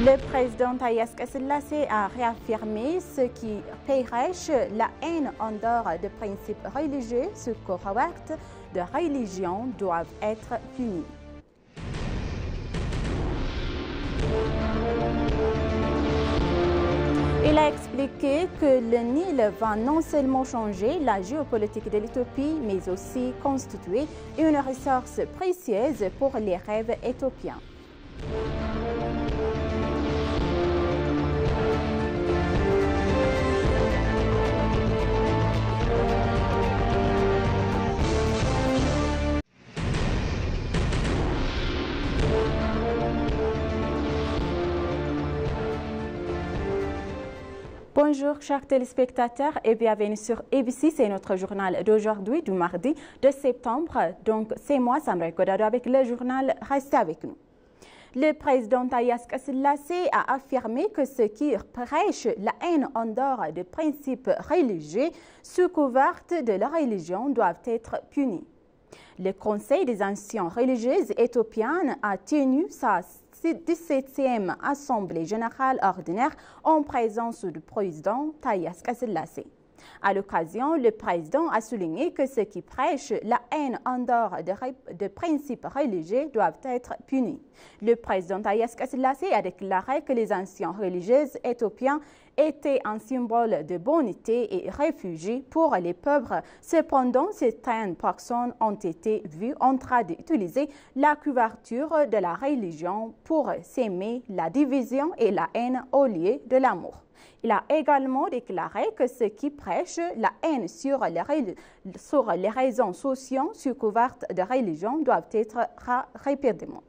Le président Taye Asselassie a réaffirmé ce qui prêche la haine en dehors de principes religieux sous couverte de religion doivent être punis. Il a expliqué que le Nil va non seulement changer la géopolitique de l'Éthiopie, mais aussi constituer une ressource précieuse pour les rêves éthiopiens. Bonjour chers téléspectateurs et bienvenue sur ABC, c'est notre journal d'aujourd'hui, du mardi de septembre. Donc c'est moi, Samra Kodado, avec le journal. Restez avec nous. Le président Taye Asselassie a affirmé que ceux qui prêchent la haine en dehors des principes religieux sous couverte de la religion doivent être punis. Le Conseil des anciens religieuses éthiopiennes a tenu sa 17e Assemblée générale ordinaire en présence du président Taye Asselassie. À l'occasion, le président a souligné que ceux qui prêchent la haine en dehors de principes religieux doivent être punis. Le président Taye Asselassie a déclaré que les anciens religieux éthiopiens étaient un symbole de bonté et réfugié pour les pauvres. Cependant, certaines personnes ont été vues en train d'utiliser la couverture de la religion pour s'aimer la division et la haine au lieu de l'amour. Il a également déclaré que ceux qui prêchent la haine sur les réseaux sociaux sous couverte de religion doivent être réprimés.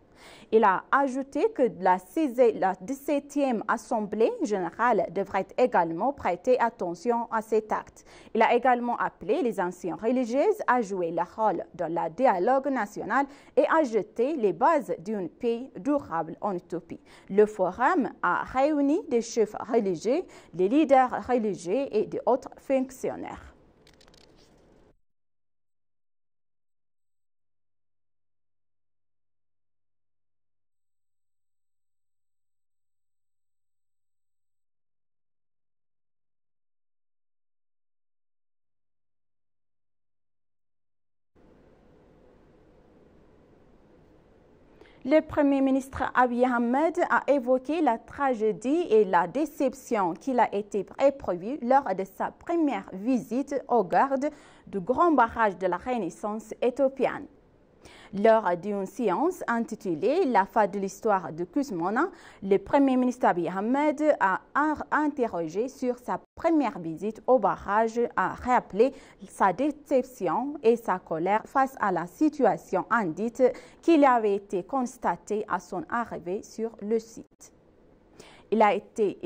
Il a ajouté que la 17e Assemblée générale devrait également prêter attention à cet acte. Il a également appelé les anciens religieux à jouer leur rôle dans le dialogue national et à jeter les bases d'une paix durable en Éthiopie. Le forum a réuni des chefs religieux, des leaders religieux et d'autres fonctionnaires. Le Premier ministre Abiy Ahmed a évoqué la tragédie et la déception qu'il a été éprouvée lors de sa première visite aux gardes du grand barrage de la Renaissance éthiopienne. Lors d'une séance intitulée « La fin de l'histoire de Kusmona », le Premier ministre Abiy Ahmed a interrogé sur sa première visite au barrage, a rappelé sa déception et sa colère face à la situation indique qu'il avait été constatée à son arrivée sur le site. Il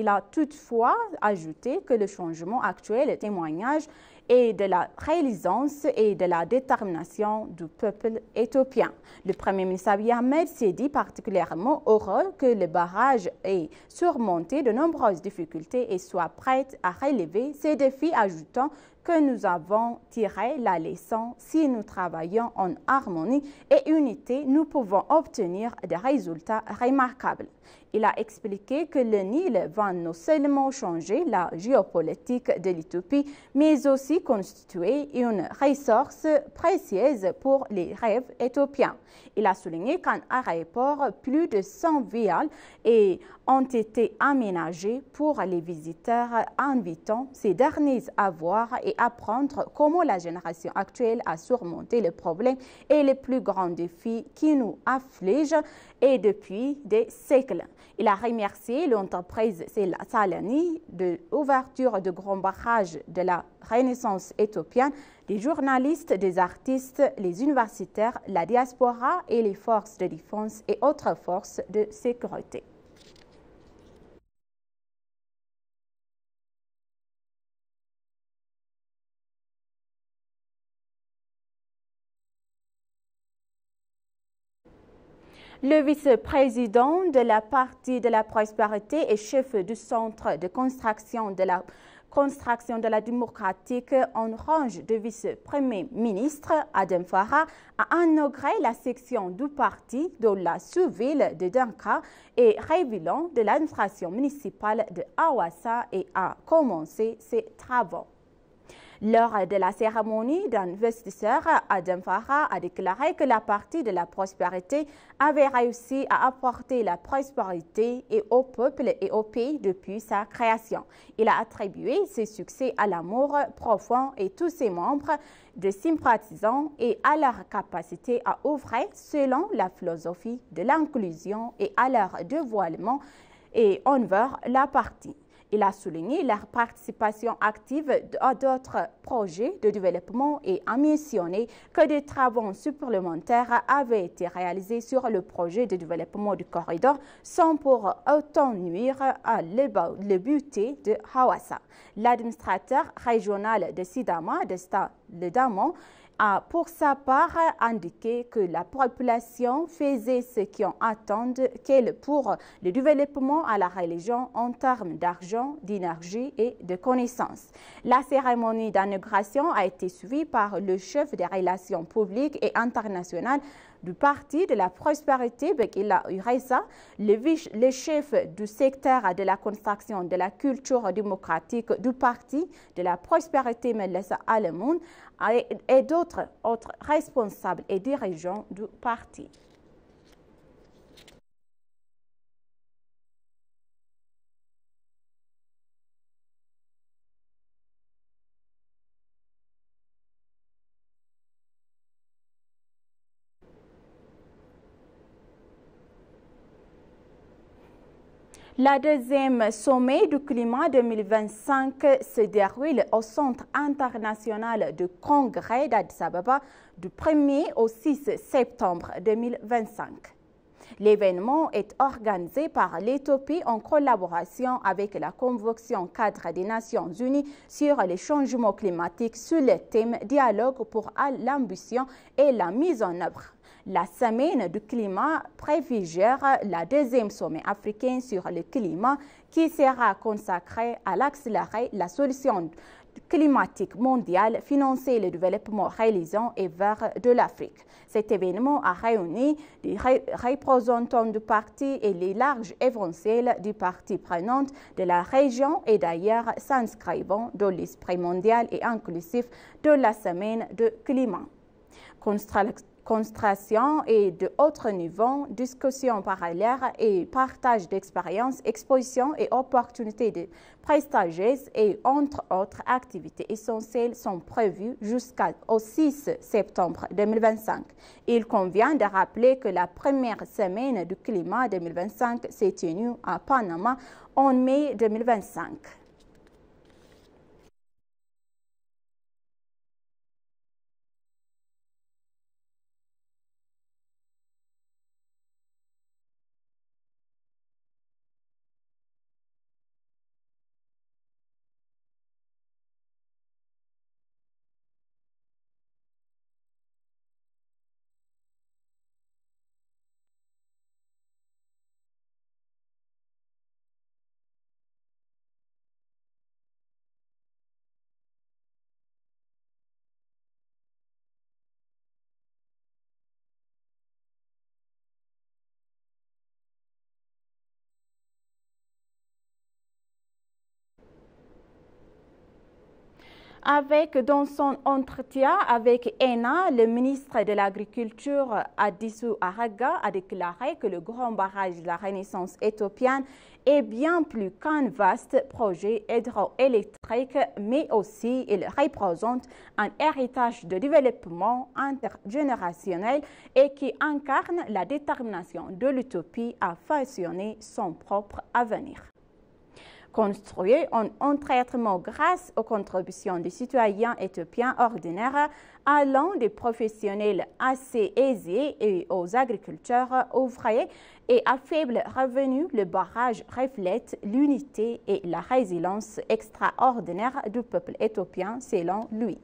a toutefois ajouté que le changement actuel est témoignage et de la résilience et de la détermination du peuple éthiopien. Le Premier ministre Abiy Ahmed s'est dit particulièrement heureux que le barrage ait surmonté de nombreuses difficultés et soit prêt à relever ces défis, ajoutant que nous avons tiré la leçon. Si nous travaillons en harmonie et unité, nous pouvons obtenir des résultats remarquables. Il a expliqué que le Nil va non seulement changer la géopolitique de l'Éthiopie, mais aussi constituer une ressource précieuse pour les rêves éthiopiens. Il a souligné qu'un aéroport, plus de 100 villes ont été aménagés pour les visiteurs, invitant ces derniers à voir et apprendre comment la génération actuelle a surmonté les problèmes et les plus grands défis qui nous affligent et depuis des siècles. Il a remercié l'entreprise Salani de l'ouverture du grand barrage de la Renaissance éthiopienne, des journalistes, des artistes, les universitaires, la diaspora et les forces de défense et autres forces de sécurité. Le vice-président de la Parti de la Prospérité et chef du centre de construction de la construction de la démocratique en range de vice-premier ministre, Adem Farah a inauguré la section du parti de la sous-ville de Danka et révélant de l'administration municipale de Hawassa et a commencé ses travaux. Lors de la cérémonie d'investisseur, Adem Farah a déclaré que la partie de la prospérité avait réussi à apporter la prospérité au peuple et au pays depuis sa création. Il a attribué ce succès à l'amour profond et tous ses membres de sympathisants et à leur capacité à œuvrer selon la philosophie de l'inclusion et à leur dévoilement et envers la partie. Il a souligné leur participation active à d'autres projets de développement et a mentionné que des travaux supplémentaires avaient été réalisés sur le projet de développement du corridor sans pour autant nuire à la beauté de Hawassa. L'administrateur régional de Sidama, le Damon, a pour sa part indiqué que la population faisait ce qu'on attend qu'elle pour le développement à la religion en termes d'argent, d'énergie et de connaissances. La cérémonie d'inauguration a été suivie par le chef des relations publiques et internationales du Parti de la prospérité, Bekila Ureza, le chef du secteur de la construction de la culture démocratique du Parti de la prospérité, Melessa Alemoun, et d'autres responsables et dirigeants du parti. La deuxième sommet du climat 2025 se déroule au Centre international de congrès d'Addis Ababa du 1er au 6 septembre 2025. L'événement est organisé par l'Éthiopie en collaboration avec la Convention cadre des Nations Unies sur les changements climatiques sous le thème « Dialogue pour l'ambition et la mise en œuvre ». La semaine du climat préfigure la deuxième sommet africain sur le climat qui sera consacré à accélérer la solution climatique mondiale, financer le développement religieux et vert de l'Afrique. Cet événement a réuni des représentants du parti et les larges évangélies du parti prenante de la région et d'ailleurs s'inscrivant dans l'esprit mondial et inclusif de la semaine du climat. Concentration et de autres niveaux, discussions parallèles et partage d'expériences, expositions et opportunités de prestages et entre autres activités essentielles sont prévues jusqu'au 6 septembre 2025. Il convient de rappeler que la première semaine du climat 2025 s'est tenue à Panama en mai 2025. Dans son entretien avec ENA, le ministre de l'Agriculture, Addisou Araga, a déclaré que le grand barrage de la Renaissance éthiopienne est bien plus qu'un vaste projet hydroélectrique, mais aussi il représente un héritage de développement intergénérationnel et qui incarne la détermination de l'Éthiopie à façonner son propre avenir. Construit en traitement grâce aux contributions des citoyens éthiopiens ordinaires allant des professionnels assez aisés et aux agriculteurs ouvriers et à faible revenu, le barrage reflète l'unité et la résilience extraordinaire du peuple éthiopien selon lui.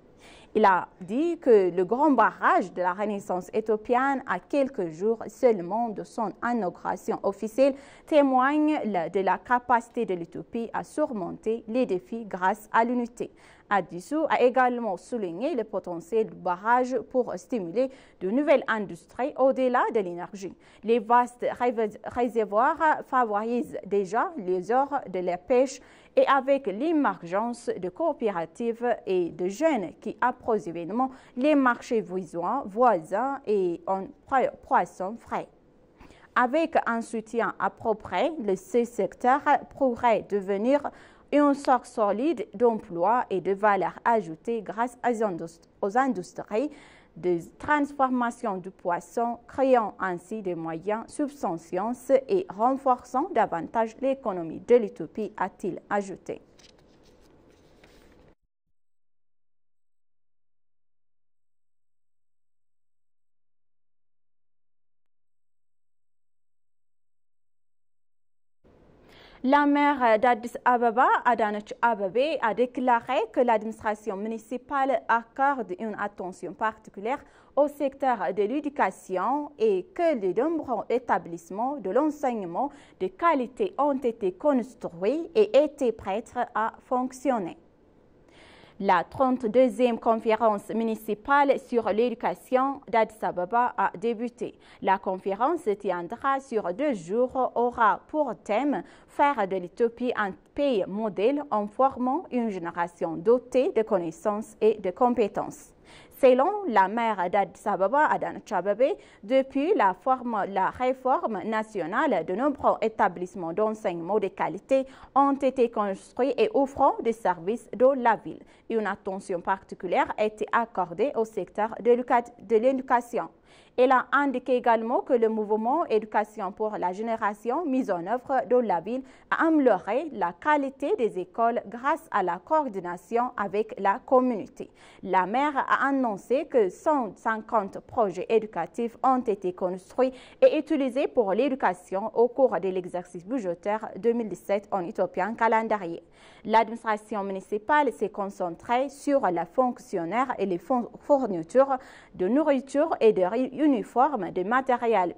Il a dit que le grand barrage de la Renaissance éthiopienne, à quelques jours seulement de son inauguration officielle, témoigne de la capacité de l'Éthiopie à surmonter les défis grâce à l'unité. Addisou a également souligné le potentiel du barrage pour stimuler de nouvelles industries au-delà de l'énergie. Les vastes réservoirs favorisent déjà l'essor de la pêche et avec l'émergence de coopératives et de jeunes qui approvisionnent les marchés voisins et en poissons frais. Avec un soutien approprié, ce secteur pourrait devenir une source solide d'emplois et de valeur ajoutée grâce aux industries de transformation du poisson, créant ainsi des moyens substantiels et renforçant davantage l'économie de l'Éthiopie, a-t-il ajouté. La maire d'Addis Ababa, Adanesh Abebe, a déclaré que l'administration municipale accorde une attention particulière au secteur de l'éducation et que de nombreux établissements de l'enseignement de qualité ont été construits et étaient prêts à fonctionner. La 32e conférence municipale sur l'éducation d'Addis Ababa a débuté. La conférence se tiendra sur 2 jours, aura pour thème « Faire de l'Éthiopie un pays modèle en formant une génération dotée de connaissances et de compétences ». Selon la maire d'Addis Ababa, Adanesh Abebe, depuis la réforme nationale, de nombreux établissements d'enseignement de qualité ont été construits et offrant des services dans la ville. Une attention particulière a été accordée au secteur de l'éducation. Elle a indiqué également que le mouvement Éducation pour la génération mis en œuvre dans la ville a amélioré la qualité des écoles grâce à la coordination avec la communauté. La maire a annoncé que 150 projets éducatifs ont été construits et utilisés pour l'éducation au cours de l'exercice budgétaire 2017 en éthiopien calendrier. L'administration municipale s'est concentrée sur les fonctionnaires et les fournitures de nourriture et de uniformes de matériel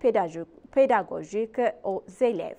pédagogique aux élèves.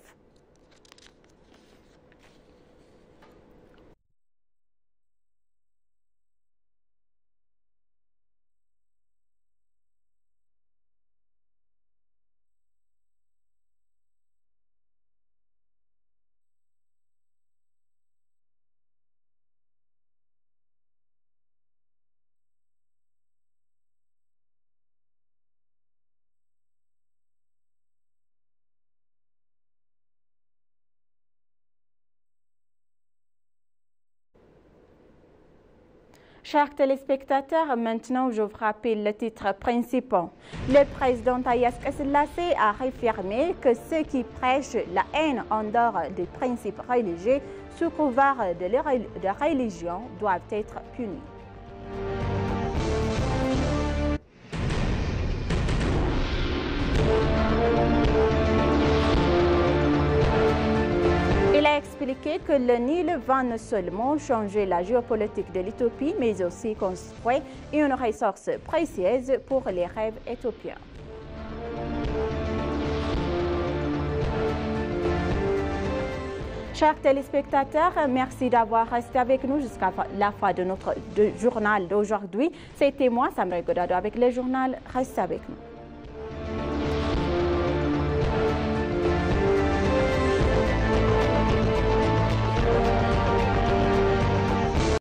Chers téléspectateurs, maintenant je vous rappelle le titre principal. Le président Haïle Selassie a réaffirmé que ceux qui prêchent la haine en dehors des principes religieux sous couvert de religion doivent être punis. Il a expliqué que le Nil va non seulement changer la géopolitique de l'Éthiopie, mais aussi construire une ressource précieuse pour les rêves éthiopiens. Chers téléspectateurs, merci d'avoir resté avec nous jusqu'à la fin de notre journal d'aujourd'hui. C'était moi, Samra Godado, avec le journal. Restez avec nous.